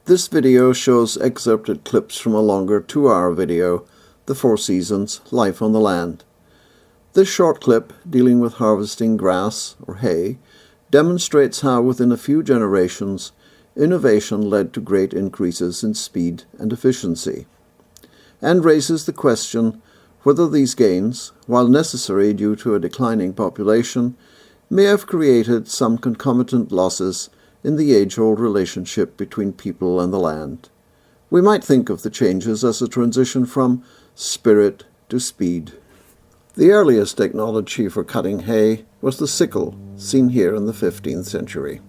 This video shows excerpted clips from a longer 2-hour video, The Four Seasons, Life on the Land. This short clip, dealing with harvesting grass, or hay, demonstrates how within a few generations, innovation led to great increases in speed and efficiency, and raises the question whether these gains, while necessary due to a declining population, may have created some concomitant losses in the age-old relationship between people and the land. We might think of the changes as a transition from spirit to speed. The earliest technology for cutting hay was the sickle, seen here in the 15th century.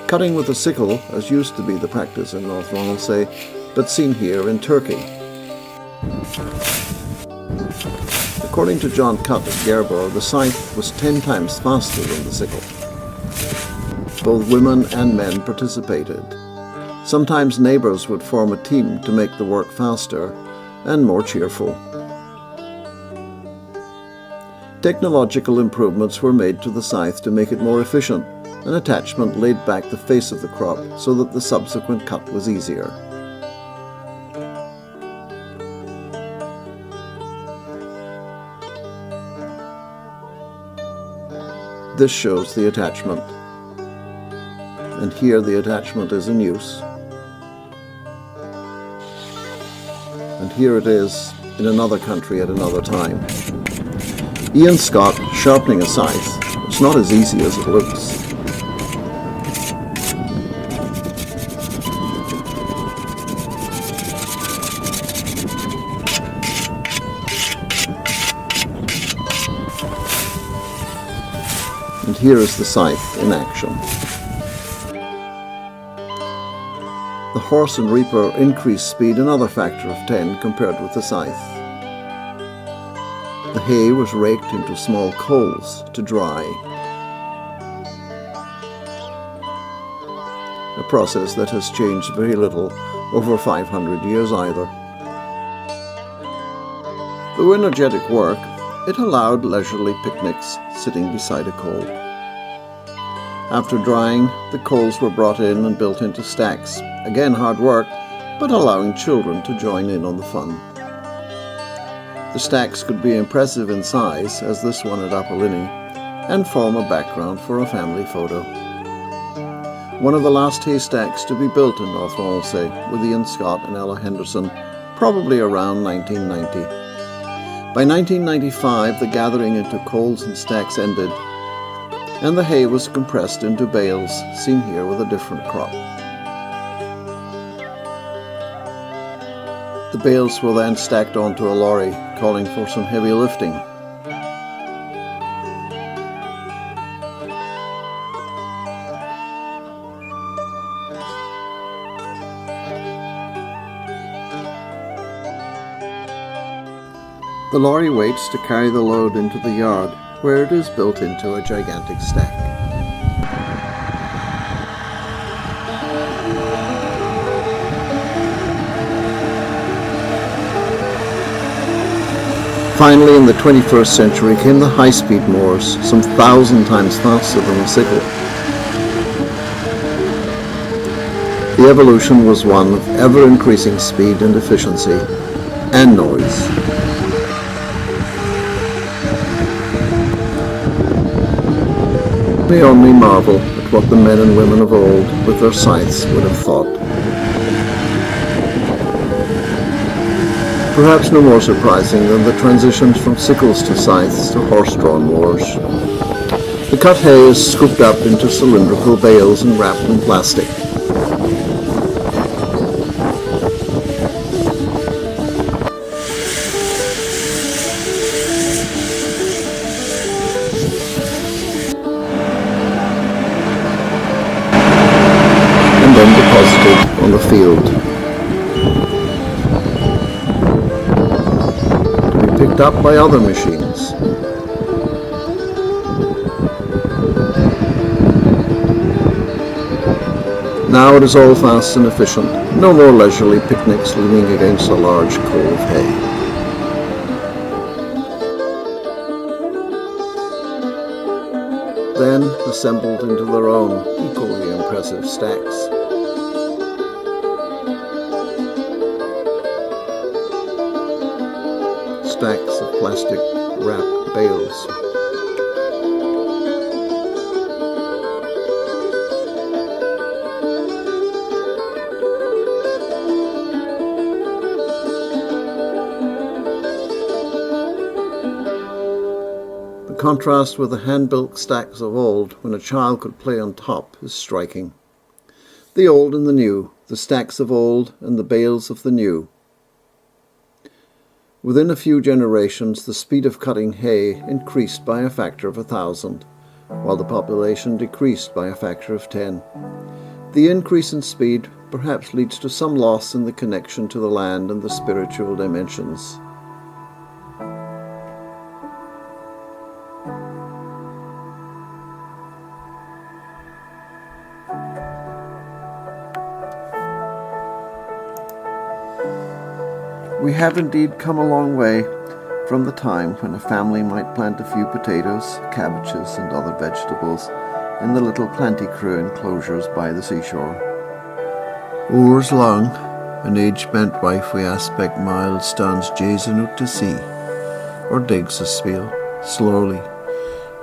Cutting with a sickle, as used to be the practice in North Ronaldsay, but seen here in Turkey. According to John Cutt of Gerber, the scythe was 10 times faster than the sickle. Both women and men participated. Sometimes neighbours would form a team to make the work faster and more cheerful. Technological improvements were made to the scythe to make it more efficient. An attachment laid back the face of the crop so that the subsequent cut was easier. This shows the attachment. And here the attachment is in use. And here it is in another country at another time. Ian Scott sharpening a scythe. It's not as easy as it looks. And here is the scythe in action. The horse and reaper increased speed another factor of 10 compared with the scythe. The hay was raked into small coals to dry, a process that has changed very little over 500 years either. Though energetic work, it allowed leisurely picnics sitting beside a coal. After drying, the coals were brought in and built into stacks. Again hard work, but allowing children to join in on the fun. The stacks could be impressive in size, as this one at Apolline, and form a background for a family photo. One of the last haystacks to be built in North Ronaldsay with Ian Scott and Ella Henderson, probably around 1990. By 1995, the gathering into coals and stacks ended, and the hay was compressed into bales, seen here with a different crop. The bales were then stacked onto a lorry, calling for some heavy lifting. The lorry waits to carry the load into the yard, where it is built into a gigantic stack. Finally, in the 21st century came the high-speed mowers, some 1,000 times faster than the sickle. The evolution was one of ever-increasing speed and efficiency, and noise. We only marvel at what the men and women of old with their scythes would have thought. Perhaps no more surprising than the transitions from sickles to scythes to horse-drawn mowers. The cut hay is scooped up into cylindrical bales and wrapped in plastic. And then deposited on the field. Picked up by other machines. Now it is all fast and efficient, no more leisurely picnics leaning against a large coal of hay. Then assembled into their own equally impressive stacks. stacks of plastic wrapped bales. The contrast with the hand-built stacks of old, when a child could play on top, is striking. The old and the new, the stacks of old and the bales of the new. Within a few generations, the speed of cutting hay increased by a factor of 1,000, while the population decreased by a factor of 10. The increase in speed perhaps leads to some loss in the connection to the land and the spiritual dimensions. We have indeed come a long way from the time when a family might plant a few potatoes, cabbages and other vegetables in the little planty-crew enclosures by the seashore. Oars long, an age-bent wife wi' aspect mild stands gazing out to sea, or digs a speel, slowly,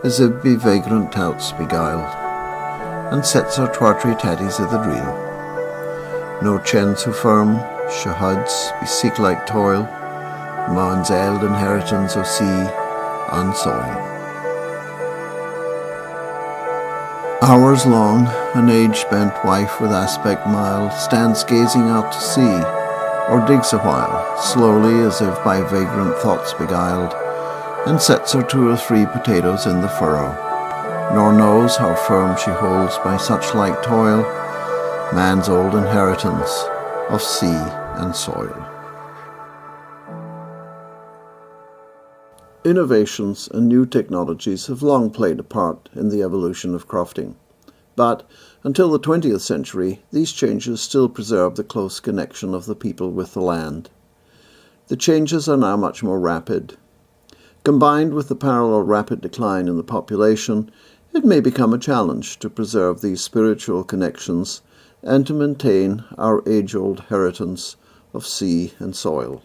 as if be vagrant touts beguiled, and sets her twartry tatties at the drill. No chen so firm, shahuds beseek like toil, man's eld inheritance of sea and soil. Hours long, an age-bent wife with aspect mild stands gazing out to sea, or digs a while, slowly as if by vagrant thoughts beguiled, and sets her 2 or 3 potatoes in the furrow, nor knows how firm she holds by such like toil, man's old inheritance of sea and soil. Innovations and new technologies have long played a part in the evolution of crofting, but until the 20th century, these changes still preserve the close connection of the people with the land. The changes are now much more rapid. Combined with the parallel rapid decline in the population, it may become a challenge to preserve these spiritual connections and to maintain our age-old inheritance of sea and soil.